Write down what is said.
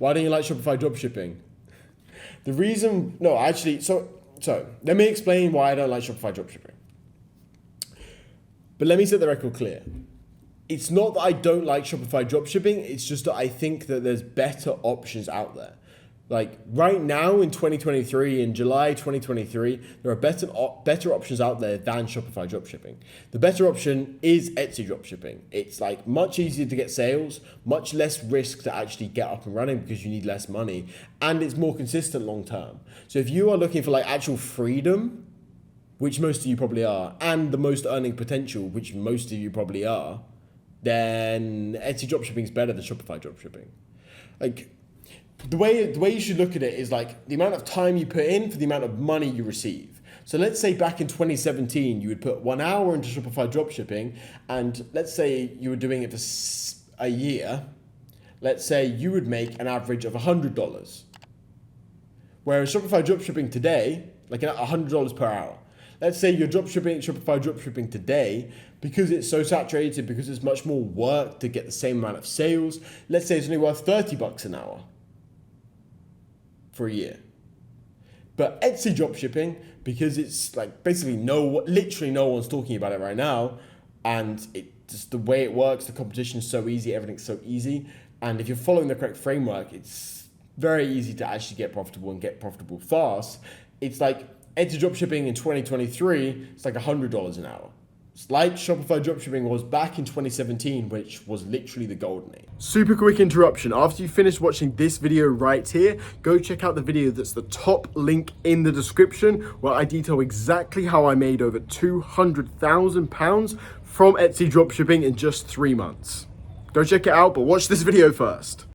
Why don't you like Shopify dropshipping? The reason, no, actually, so let me explain why I don't like Shopify dropshipping. But let me set the record clear. It's not that I don't like Shopify dropshipping, it's just that I think that there's better options out there. Like right now in 2023, in July 2023, there are better options out there than Shopify dropshipping. The better option is Etsy dropshipping. It's like much easier to get sales, much less risk to actually get up and running because you need less money, and it's more consistent long term. So if you are looking for like actual freedom, which most of you probably are, and the most earning potential, which most of you probably are, then Etsy dropshipping is better than Shopify dropshipping. Like, the way you should look at it is like the amount of time you put in for the amount of money you receive. So let's say back in 2017, you would put 1 hour into Shopify dropshipping, and let's say you were doing it for a year. Let's say you would make an average of $100. Whereas Shopify dropshipping today, like $100 per hour. Let's say you're Shopify dropshipping today, because it's so saturated, because it's much more work to get the same amount of sales. Let's say it's only worth $30 an hour for a year. But Etsy dropshipping, because it's like basically literally no one's talking about it right now, and it just the way it works, the competition is so easy, everything's so easy, and if you're following the correct framework, it's very easy to actually get profitable and get profitable fast. It's like Etsy dropshipping in 2023, it's like $100 an hour. It's like Shopify dropshipping was back in 2017, which was literally the golden age. Super quick interruption. After you finish watching this video right here, go check out the video that's the top link in the description, where I detail exactly how I made over £200,000 from Etsy dropshipping in just 3 months. Go check it out, but watch this video first.